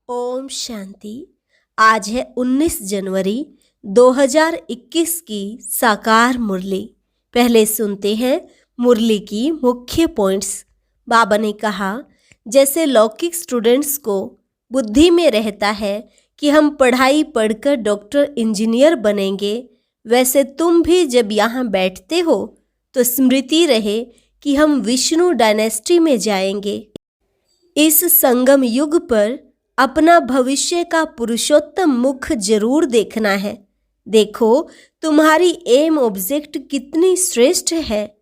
ओम शांति। आज है 19 जनवरी 2021 की साकार मुरली। पहले सुनते हैं मुरली की मुख्य पॉइंट्स। बाबा ने कहा, जैसे लौकिक स्टूडेंट्स को बुद्धि में रहता है कि हम पढ़ाई पढ़कर डॉक्टर इंजीनियर बनेंगे, वैसे तुम भी जब यहाँ बैठते हो तो स्मृति रहे कि हम विष्णु डायनेस्टी में जाएंगे। इस संगम युग पर अपना भविष्य का पुरुषोत्तम मुख जरूर देखना है। देखो तुम्हारी एम ऑब्जेक्ट कितनी श्रेष्ठ है।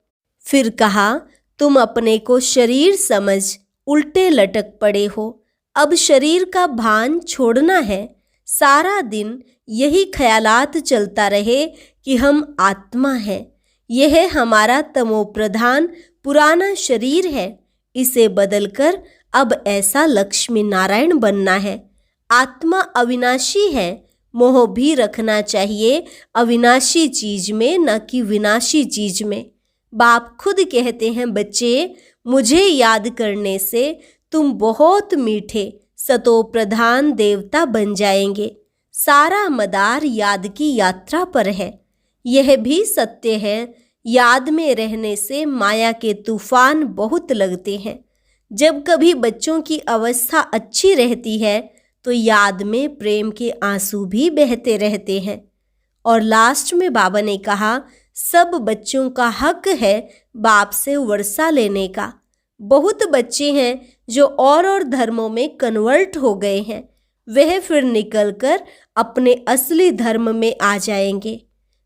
फिर कहा, तुम अपने को शरीर समझ उल्टे लटक पड़े हो। अब शरीर का भान छोड़ना है। सारा दिन यही ख्यालात चलता रहे कि हम आत्मा हैं। यह हमारा तमोप्रधान पुराना शरीर है। इसे बदलकर अब ऐसा लक्ष्मी नारायण बनना है। आत्मा अविनाशी है। मोह भी रखना चाहिए अविनाशी चीज में, न कि विनाशी चीज में। बाप खुद कहते हैं, बच्चे मुझे याद करने से तुम बहुत मीठे सतो प्रधान देवता बन जाएंगे। सारा मदार याद की यात्रा पर है। यह भी सत्य है, याद में रहने से माया के तूफान बहुत लगते हैं। जब कभी बच्चों की अवस्था अच्छी रहती है तो याद में प्रेम के आंसू भी बहते रहते हैं। और लास्ट में बाबा ने कहा, सब बच्चों का हक है बाप से वर्षा लेने का। बहुत बच्चे हैं जो और धर्मों में कन्वर्ट हो गए हैं। वह फिर निकलकर अपने असली धर्म में आ जाएंगे।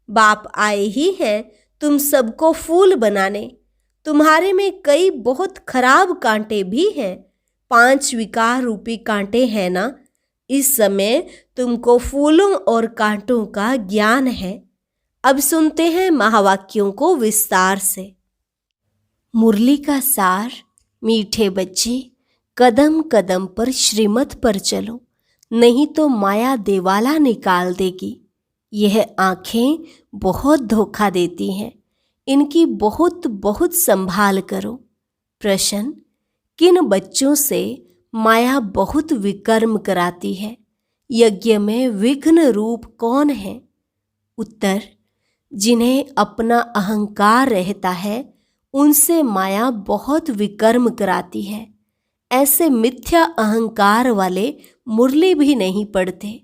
बाप आए ही हैं तुम सबको फूल बनाने। तुम्हारे में कई बहुत खराब कांटे भी हैं। 5 विकार रूपी कांटे हैं ना। इस समय तुमको फूलों और कांटों का ज्ञान है। अब सुनते हैं महावाक्यों को विस्तार से। मुरली का सार। मीठे बच्चे, कदम कदम पर श्रीमत पर चलो, नहीं तो माया देवाला निकाल देगी। यह आंखें बहुत धोखा देती हैं। इनकी बहुत बहुत संभाल करो। प्रश्न, किन बच्चों से माया बहुत विकर्म कराती है? यज्ञ में विघ्न रूप कौन है? उत्तर, जिन्हें अपना अहंकार रहता है उनसे माया बहुत विकर्म कराती है। ऐसे मिथ्या अहंकार वाले मुरली भी नहीं पढ़ते।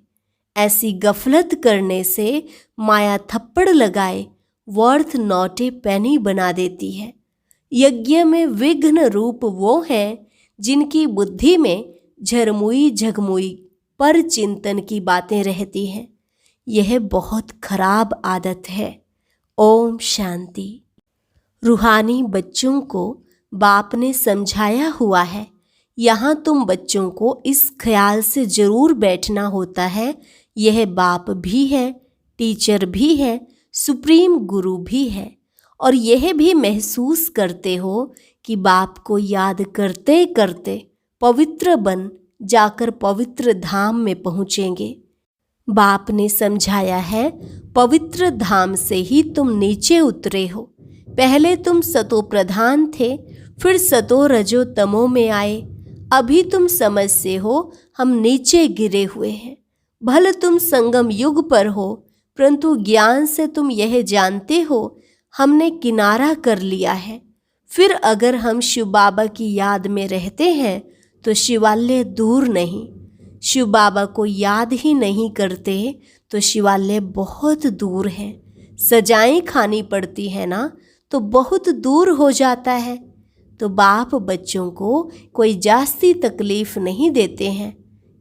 ऐसी गफलत करने से माया थप्पड़ लगाए वर्थ नॉट ए पेनी बना देती है। यज्ञ में विघ्न रूप वो हैं जिनकी बुद्धि में झरमुई झगमुई पर चिंतन की बातें रहती हैं। यह बहुत खराब आदत है। ओम शांति। रूहानी बच्चों को बाप ने समझाया हुआ है। यहाँ तुम बच्चों को इस ख्याल से जरूर बैठना होता है, यह बाप भी है, टीचर भी है, सुप्रीम गुरु भी है। और यह भी महसूस करते हो कि बाप को याद करते करते पवित्र बन जाकर पवित्र धाम में पहुँचेंगे। बाप ने समझाया है, पवित्र धाम से ही तुम नीचे उतरे हो। पहले तुम सतो प्रधान थे, फिर सतो रजो तमो में आए। अभी तुम समझते हो हम नीचे गिरे हुए हैं। भले तुम संगम युग पर हो, परंतु ज्ञान से तुम यह जानते हो हमने किनारा कर लिया है। फिर अगर हम शिव बाबा की याद में रहते हैं तो शिवालय दूर नहीं। शिव बाबा को याद ही नहीं करते तो शिवालय बहुत दूर है। सजाएं खानी पड़ती है ना, तो बहुत दूर हो जाता है। तो बाप बच्चों को कोई जास्ती तकलीफ नहीं देते हैं।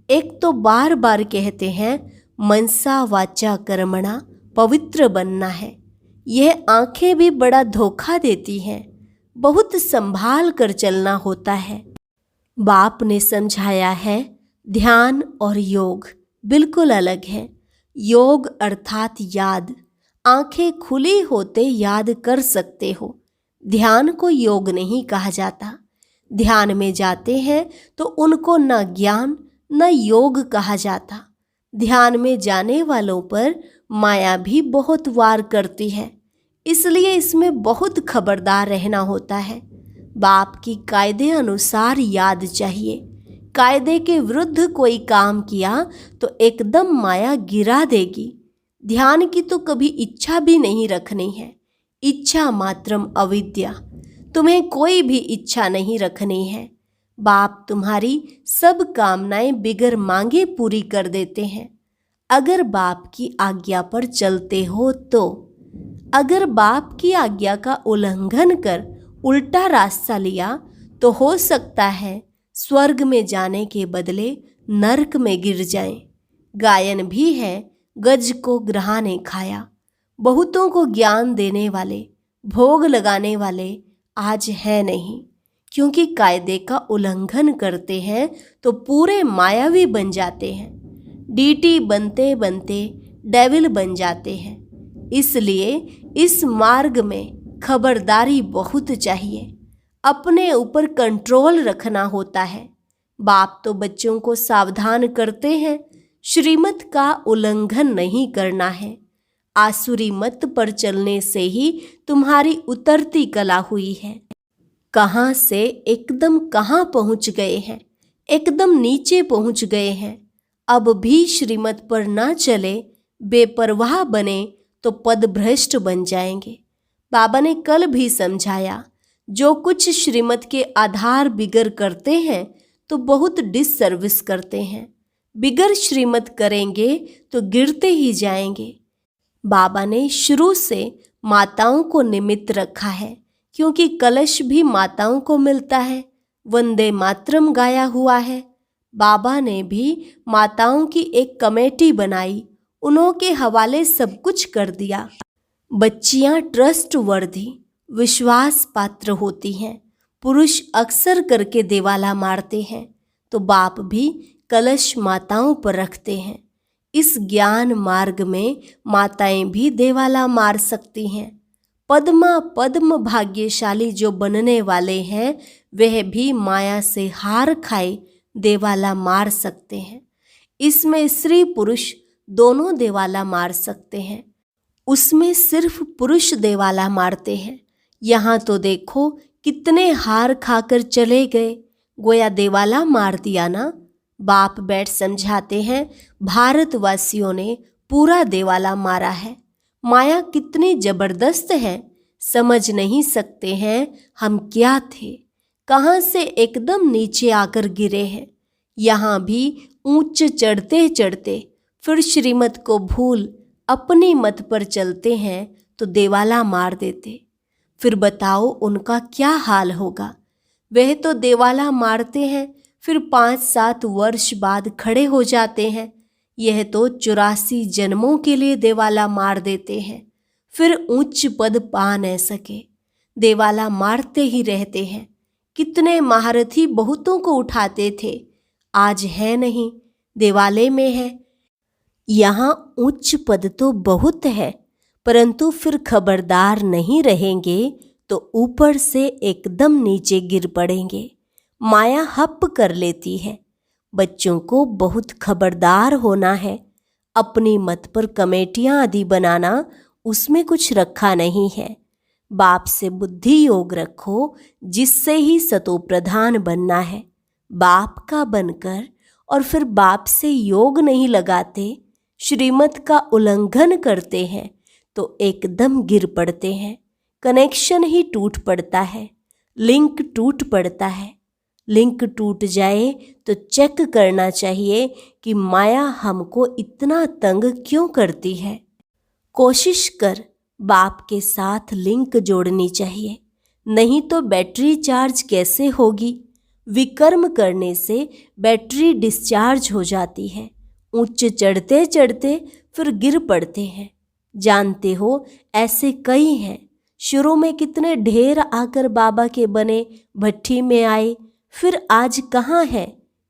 एक तो बार बार कहते हैं, मनसा वाचा कर्मणा पवित्र बनना है। यह आंखें भी बड़ा धोखा देती हैं। बहुत संभाल कर चलना होता है। बाप ने समझाया है, ध्यान और योग बिल्कुल अलग है। योग अर्थात याद। आंखें खुली होते याद कर सकते हो। ध्यान को योग नहीं कहा जाता। ध्यान में जाते हैं तो उनको न ज्ञान न योग कहा जाता। ध्यान में जाने वालों पर माया भी बहुत वार करती है, इसलिए इसमें बहुत खबरदार रहना होता है। बाप की कायदे अनुसार याद चाहिए। कायदे के विरुद्ध कोई काम किया तो एकदम माया गिरा देगी। ध्यान की तो कभी इच्छा भी नहीं रखनी है। इच्छा मात्रम अविद्या। तुम्हें कोई भी इच्छा नहीं रखनी है। बाप तुम्हारी सब कामनाएं बिगर मांगे पूरी कर देते हैं, अगर बाप की आज्ञा पर चलते हो तो। अगर बाप की आज्ञा का उल्लंघन कर उल्टा रास्ता लिया तो हो सकता है स्वर्ग में जाने के बदले नरक में गिर जाएं। गायन भी है, गज को ग्रहा ने खाया। बहुतों को ज्ञान देने वाले, भोग लगाने वाले आज है नहीं, क्योंकि कायदे का उल्लंघन करते हैं तो पूरे मायावी बन जाते हैं। डीटी बनते बनते डेविल बन जाते हैं। इसलिए इस मार्ग में खबरदारी बहुत चाहिए। अपने ऊपर कंट्रोल रखना होता है। बाप तो बच्चों को सावधान करते हैं, श्रीमत का उल्लंघन नहीं करना है। आसुरी मत पर चलने से ही तुम्हारी उतरती कला हुई है। कहाँ से एकदम कहाँ पहुँच गए हैं, एकदम नीचे पहुँच गए हैं। अब भी श्रीमत पर ना चले, बेपरवाह बने तो पदभ्रष्ट बन जाएंगे। बाबा ने कल भी समझाया, जो कुछ श्रीमत के आधार बिगर करते हैं तो बहुत डिससर्विस करते हैं। बिगर श्रीमत करेंगे तो गिरते ही जाएंगे। बाबा ने शुरू से माताओं को निमित्त रखा है, क्योंकि कलश भी माताओं को मिलता है। वंदे मातरम गाया हुआ है। बाबा ने भी माताओं की एक कमेटी बनाई, उन्होंने हवाले सब कुछ कर दिया। बच्चियां ट्रस्ट वर्दी, विश्वास पात्र होती हैं। पुरुष अक्सर करके देवाला मारते हैं, तो बाप भी कलश माताओं पर रखते हैं। इस ज्ञान मार्ग में माताएं भी देवाला मार सकती हैं। पद्म भाग्यशाली जो बनने वाले हैं, वह भी माया से हार खाए देवाला मार सकते हैं। इसमें स्त्री पुरुष दोनों देवाला मार सकते हैं। उसमें सिर्फ पुरुष देवाला मारते हैं। यहाँ तो देखो कितने हार खाकर चले गए, गोया देवाला मार दिया ना। बाप बैठ समझाते हैं, भारतवासियों ने पूरा देवाला मारा है। माया कितनी जबरदस्त है, समझ नहीं सकते हैं हम क्या थे, कहाँ से एकदम नीचे आकर गिरे हैं। यहाँ भी ऊंच चढ़ते चढ़ते फिर श्रीमत को भूल अपनी मत पर चलते हैं तो देवाला मार देते। फिर बताओ उनका क्या हाल होगा। वह तो देवाला मारते हैं, फिर 5-7 वर्ष बाद खड़े हो जाते हैं। यह तो 84 जन्मों के लिए देवाला मार देते हैं, फिर उच्च पद पा न सके। देवाला मारते ही रहते हैं। कितने महारथी बहुतों को उठाते थे, आज है नहीं, देवाले में है। यहाँ उच्च पद तो बहुत है, परंतु फिर खबरदार नहीं रहेंगे तो ऊपर से एकदम नीचे गिर पड़ेंगे। माया हप कर लेती है। बच्चों को बहुत खबरदार होना है। अपनी मत पर कमेटियां आदि बनाना, उसमें कुछ रखा नहीं है। बाप से बुद्धि योग रखो, जिससे ही सतो प्रधान बनना है। बाप का बनकर और फिर बाप से योग नहीं लगाते, श्रीमत का उल्लंघन करते हैं तो एकदम गिर पड़ते हैं। कनेक्शन ही टूट पड़ता है, लिंक टूट पड़ता है। लिंक टूट जाए तो चेक करना चाहिए कि माया हमको इतना तंग क्यों करती है। कोशिश कर बाप के साथ लिंक जोड़नी चाहिए, नहीं तो बैटरी चार्ज कैसे होगी। विकर्म करने से बैटरी डिस्चार्ज हो जाती है। ऊंचे चढ़ते चढ़ते फिर गिर पड़ते हैं। जानते हो ऐसे कई हैं। शुरू में कितने ढेर आकर बाबा के बने भट्ठी में आए, फिर आज कहाँ है,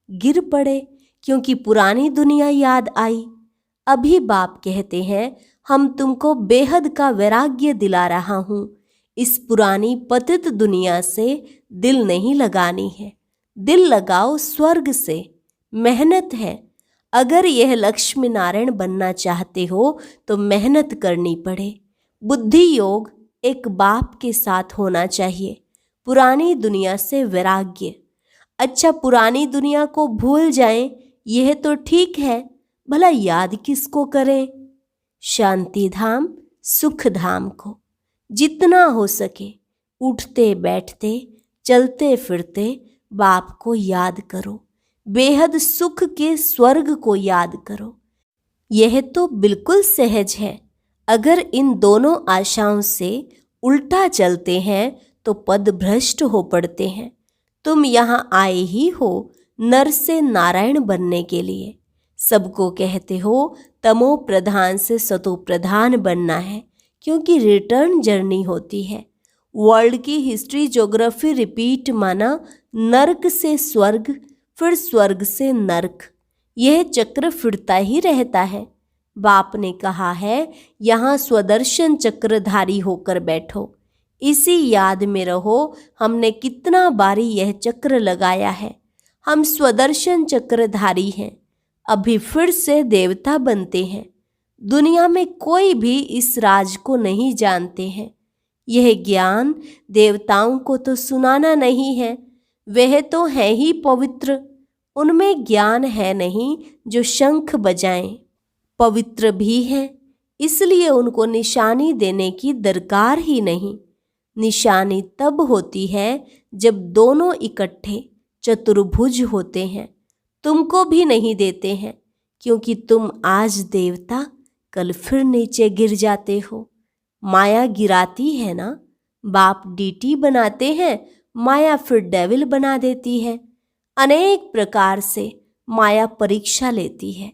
गिर पड़े, क्योंकि पुरानी दुनिया याद आई। अभी बाप कहते हैं, हम तुमको बेहद का वैराग्य दिला रहा हूँ। इस पुरानी पतित दुनिया से दिल नहीं लगानी है, दिल लगाओ स्वर्ग से। मेहनत है। अगर यह लक्ष्मी नारायण बनना चाहते हो तो मेहनत करनी पड़े। बुद्धि योग एक बाप के साथ होना चाहिए। पुरानी दुनिया से वैराग्य। अच्छा, पुरानी दुनिया को भूल जाएं, यह तो ठीक है, भला याद किसको करें? शांति धाम, सुख धाम को जितना हो सके उठते बैठते चलते फिरते बाप को याद करो, बेहद सुख के स्वर्ग को याद करो। यह तो बिल्कुल सहज है। अगर इन दोनों आशाओं से उल्टा चलते हैं तो पद भ्रष्ट हो पड़ते हैं। तुम यहाँ आए ही हो नर से नारायण बनने के लिए। सबको कहते हो तमो प्रधान से सतो प्रधान बनना है, क्योंकि रिटर्न जर्नी होती है। वर्ल्ड की हिस्ट्री ज्योग्राफी रिपीट माना नर्क से स्वर्ग, फिर स्वर्ग से नर्क। यह चक्र फिरता ही रहता है। बाप ने कहा है यहाँ स्वदर्शन चक्रधारी होकर बैठो, इसी याद में रहो। हमने कितना बारी यह चक्र लगाया है। हम स्वदर्शन चक्रधारी हैं, अभी फिर से देवता बनते हैं। दुनिया में कोई भी इस राज को नहीं जानते हैं। यह ज्ञान देवताओं को तो सुनाना नहीं है, वह तो है ही पवित्र। उनमें ज्ञान है नहीं जो शंख बजाएं। पवित्र भी हैं, इसलिए उनको निशानी देने की दरकार ही नहीं। निशानी तब होती है जब दोनों इकट्ठे चतुर्भुज होते हैं। तुमको भी नहीं देते हैं, क्योंकि तुम आज देवता कल फिर नीचे गिर जाते हो। माया गिराती है ना, बाप डीटी बनाते हैं, माया फिर डेविल बना देती है। अनेक प्रकार से माया परीक्षा लेती है।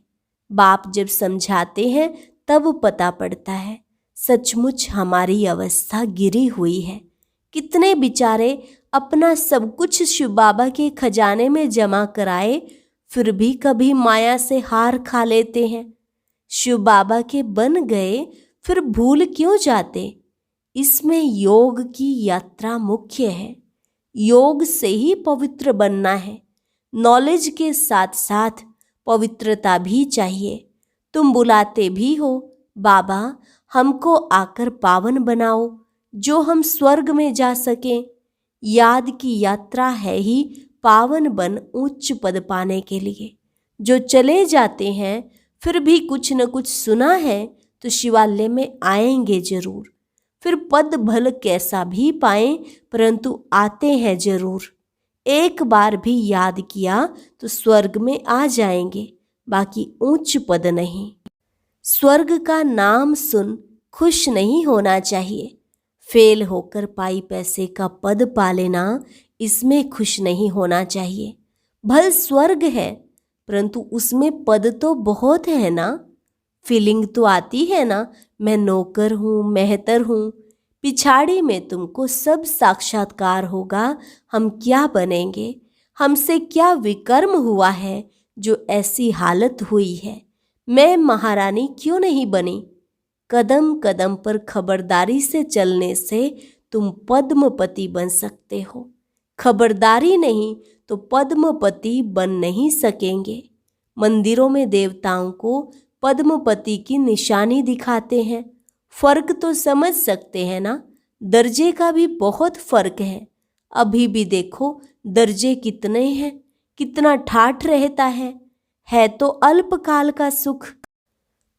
बाप जब समझाते हैं तब पता पड़ता है सचमुच हमारी अवस्था गिरी हुई है। कितने बेचारे अपना सब कुछ शिव बाबा के खजाने में जमा कराए, फिर भी कभी माया से हार खा लेते हैं। शिव बाबा के बन गए फिर भूल क्यों जाते? इसमें योग की यात्रा मुख्य है। योग से ही पवित्र बनना है। नॉलेज के साथ साथ पवित्रता भी चाहिए। तुम बुलाते भी हो, बाबा हमको आकर पावन बनाओ, जो हम स्वर्ग में जा सकें। याद की यात्रा है ही पावन बन उच्च पद पाने के लिए। जो चले जाते हैं फिर भी कुछ न कुछ सुना है तो शिवालय में आएंगे जरूर। फिर पद भल कैसा भी पाएं, परंतु आते हैं जरूर। एक बार भी याद किया तो स्वर्ग में आ जाएंगे, बाकी उच्च पद नहीं। स्वर्ग का नाम सुन खुश नहीं होना चाहिए। फेल होकर पाई पैसे का पद पा लेना, इसमें खुश नहीं होना चाहिए। भल स्वर्ग है, परंतु उसमें पद तो बहुत है ना। फीलिंग तो आती है ना, मैं नौकर हूँ, मेहतर हूँ। पिछाड़ी में तुमको सब साक्षात्कार होगा। हम क्या बनेंगे, हमसे क्या विकर्म हुआ है जो ऐसी हालत हुई है। मैं महारानी क्यों नहीं बनी? कदम कदम पर खबरदारी से चलने से तुम पद्मपति बन सकते हो। खबरदारी नहीं तो पद्मपति बन नहीं सकेंगे। मंदिरों में देवताओं को पद्मपति की निशानी दिखाते हैं। फर्क तो समझ सकते हैं ना, दर्जे का भी बहुत फर्क है। अभी भी देखो दर्जे कितने हैं, कितना ठाठ रहता है तो अल्पकाल का सुख।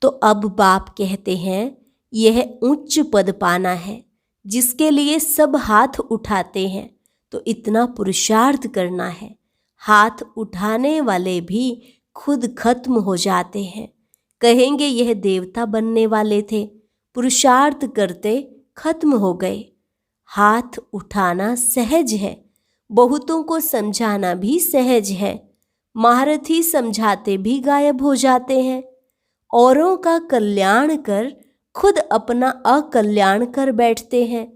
तो अब बाप कहते हैं यह उच्च पद पाना है, जिसके लिए सब हाथ उठाते हैं तो इतना पुरुषार्थ करना है। हाथ उठाने वाले भी खुद खत्म हो जाते हैं। कहेंगे यह देवता बनने वाले थे, पुरुषार्थ करते खत्म हो गए। हाथ उठाना सहज है, बहुतों को समझाना भी सहज है। महारथी समझाते भी गायब हो जाते हैं। औरों का कल्याण कर खुद अपना अकल्याण कर बैठते हैं।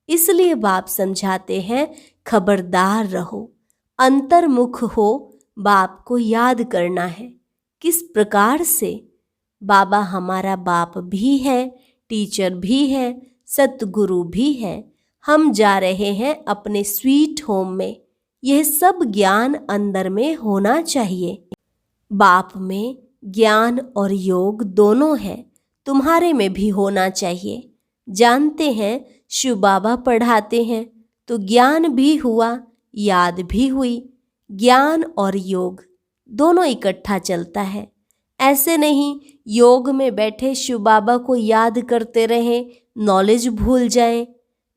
इसलिए बाप समझाते हैं खबरदार रहो, अंतर्मुख हो। बाप को याद करना है। किस प्रकार से? बाबा हमारा बाप भी है, टीचर भी है, सतगुरु भी है। हम जा रहे हैं अपने स्वीट होम में। यह सब ज्ञान अंदर में होना चाहिए। बाप में ज्ञान और योग दोनों है, तुम्हारे में भी होना चाहिए। जानते हैं शिव बाबा पढ़ाते हैं तो ज्ञान भी हुआ, याद भी हुई। ज्ञान और योग दोनों इकट्ठा चलता है। ऐसे नहीं योग में बैठे शिव बाबा को याद करते रहें, नॉलेज भूल जाएं।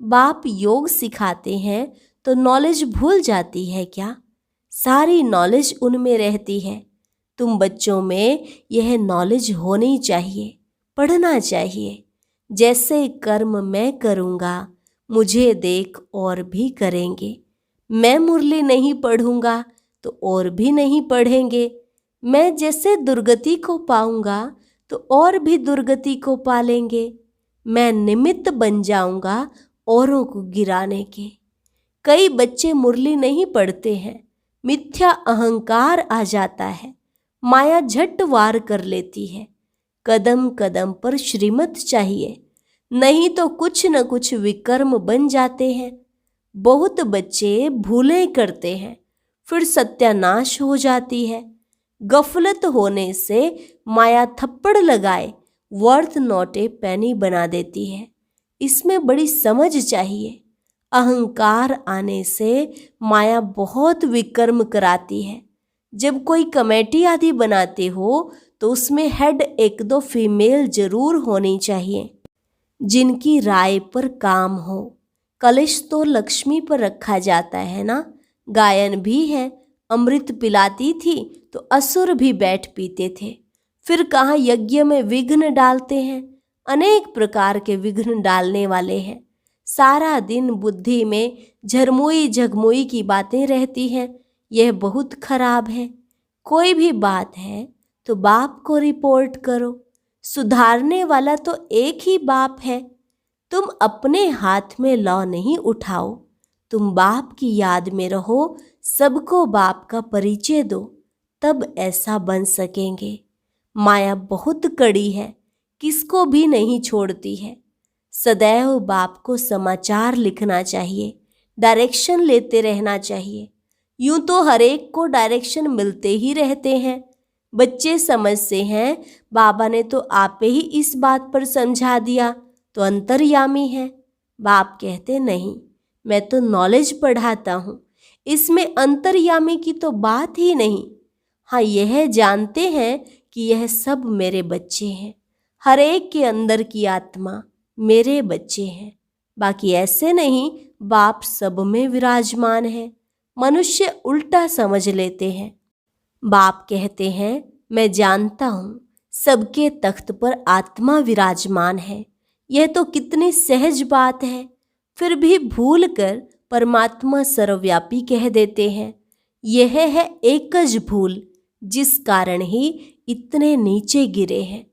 बाप योग सिखाते हैं तो नॉलेज भूल जाती है क्या? सारी नॉलेज उनमें रहती है। तुम बच्चों में यह नॉलेज होनी चाहिए, पढ़ना चाहिए। जैसे कर्म मैं करूँगा, मुझे देख और भी करेंगे। मैं मुरली नहीं पढ़ूंगा तो और भी नहीं पढ़ेंगे। मैं जैसे दुर्गति को पाऊंगा तो और भी दुर्गति को पालेंगे। मैं निमित्त बन जाऊंगा औरों को गिराने के। कई बच्चे मुरली नहीं पढ़ते हैं, मिथ्या अहंकार आ जाता है, माया झट वार कर लेती है। कदम कदम पर श्रीमत चाहिए, नहीं तो कुछ न कुछ विकर्म बन जाते हैं। बहुत बच्चे भूलें करते हैं, फिर सत्यानाश हो जाती है। गफलत होने से माया थप्पड़ लगाए वर्थ नॉट ए पेनी बना देती है। इसमें बड़ी समझ चाहिए। अहंकार आने से माया बहुत विकर्म कराती है। जब कोई कमेटी आदि बनाते हो तो उसमें हेड एक दो फीमेल जरूर होनी चाहिए, जिनकी राय पर काम हो। कलश तो लक्ष्मी पर रखा जाता है ना। गायन भी है, अमृत पिलाती थी तो असुर भी बैठ पीते थे। फिर कहाँ यज्ञ में विघ्न डालते हैं। अनेक प्रकार के विघ्न डालने वाले हैं। सारा दिन बुद्धि में झरमुई झगमुई की बातें रहती हैं। यह बहुत खराब है। कोई भी बात है तो बाप को रिपोर्ट करो। सुधारने वाला तो एक ही बाप है। तुम अपने हाथ में लौ नहीं उठाओ। तुम बाप की याद में रहो, सबको बाप का परिचय दो, तब ऐसा बन सकेंगे। माया बहुत कड़ी है, किसको भी नहीं छोड़ती है। सदैव बाप को समाचार लिखना चाहिए, डायरेक्शन लेते रहना चाहिए। यूं तो हर एक को डायरेक्शन मिलते ही रहते हैं। बच्चे समझते हैं बाबा ने तो आपे ही इस बात पर समझा दिया तो अंतर्यामी है। बाप कहते नहीं, मैं तो नॉलेज पढ़ाता हूँ, इसमें अंतर्यामी की तो बात ही नहीं। हाँ, यह जानते हैं कि यह सब मेरे बच्चे हैं। हर एक के अंदर की आत्मा मेरे बच्चे हैं। बाकी ऐसे नहीं बाप सब में विराजमान है। मनुष्य उल्टा समझ लेते हैं। बाप कहते हैं, मैं जानता हूँ सबके तख्त पर आत्मा विराजमान है। यह तो कितनी सहज बात है। फिर भी भूल कर परमात्मा सर्वव्यापी कह देते हैं। यह है एकज भूल, जिस कारण ही इतने नीचे गिरे हैं।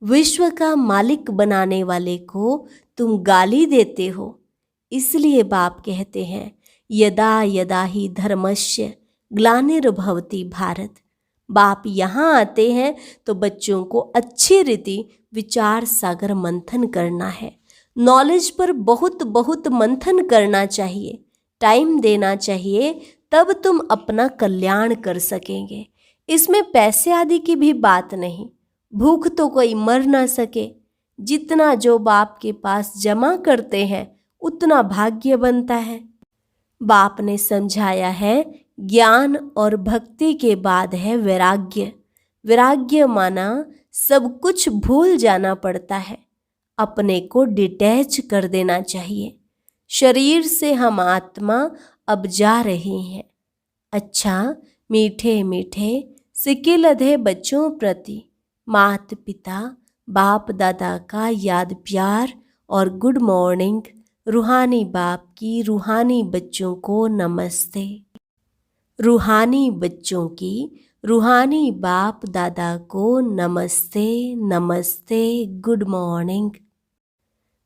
विश्व का मालिक बनाने वाले को तुम गाली देते हो। इसलिए बाप कहते हैं, यदा यदा ही धर्मस्य ग्लानिर्भवति भारत। बाप यहाँ आते हैं तो बच्चों को अच्छी रीति विचार सागर मंथन करना है। नॉलेज पर बहुत बहुत मंथन करना चाहिए, टाइम देना चाहिए, तब तुम अपना कल्याण कर सकेंगे। इसमें पैसे आदि की भी बात नहीं। भूख तो कोई मर ना सके। जितना जो बाप के पास जमा करते हैं उतना भाग्य बनता है। बाप ने समझाया है, ज्ञान और भक्ति के बाद है वैराग्य। वैराग्य माना सब कुछ भूल जाना पड़ता है, अपने को डिटैच कर देना चाहिए। शरीर से हम आत्मा अब जा रहे हैं। अच्छा, मीठे मीठे सिकिलधे बच्चों प्रति मात पिता बाप दादा का याद प्यार और गुड मॉर्निंग। रूहानी बाप की रूहानी बच्चों को नमस्ते। रूहानी बच्चों की रूहानी बाप दादा को नमस्ते नमस्ते, गुड मॉर्निंग।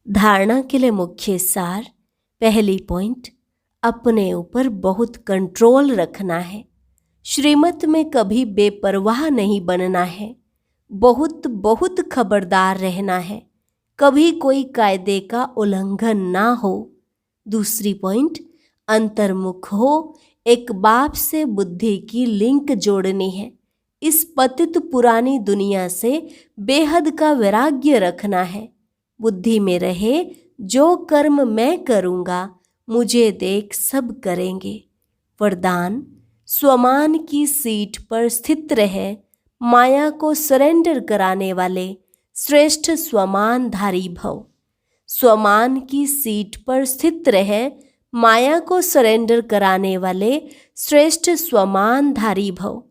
धारणा के लिए मुख्य सार। पहली पॉइंट, अपने ऊपर बहुत कंट्रोल रखना है। श्रीमत में कभी बेपरवाह नहीं बनना है। बहुत बहुत खबरदार रहना है, कभी कोई कायदे का उल्लंघन ना हो। दूसरी पॉइंट, अंतर्मुख हो। एक बाप से बुद्धि की लिंक जोड़नी है। इस पतित पुरानी दुनिया से बेहद का वैराग्य रखना है। बुद्धि में रहे, जो कर्म मैं करूँगा मुझे देख सब करेंगे। वरदान, स्वमान की सीट पर स्थित रहे माया को सरेंडर कराने वाले श्रेष्ठ स्वमानधारी भव। स्वमान की सीट पर स्थित रहे माया को सरेंडर कराने वाले श्रेष्ठ स्वमानधारी भव।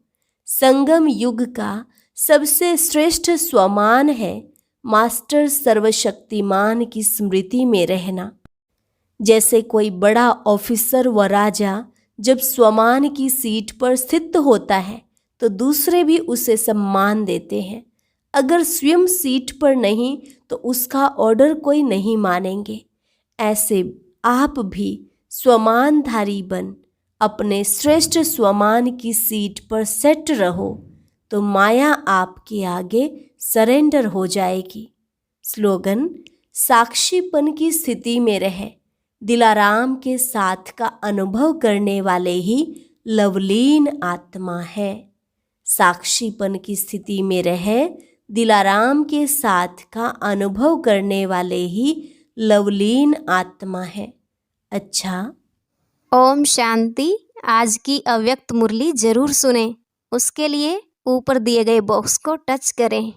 संगम युग का सबसे श्रेष्ठ स्वमान है मास्टर सर्वशक्तिमान की स्मृति में रहना। जैसे कोई बड़ा ऑफिसर व राजा जब स्वमान की सीट पर स्थित होता है तो दूसरे भी उसे सम्मान देते हैं। अगर स्वयं सीट पर नहीं तो उसका ऑर्डर कोई नहीं मानेंगे। ऐसे आप भी स्वमानधारी बन अपने श्रेष्ठ स्वमान की सीट पर सेट रहो तो माया आपके आगे सरेंडर हो जाएगी। स्लोगन: साक्षीपन की स्थिति में रहे दिलाराम के साथ का अनुभव करने वाले ही लवलीन आत्मा है। साक्षीपन की स्थिति में रहे दिलाराम के साथ का अनुभव करने वाले ही लवलीन आत्मा है। अच्छा, ओम शांति। आज की अव्यक्त मुरली जरूर सुने। उसके लिए ऊपर दिए गए बॉक्स को टच करें।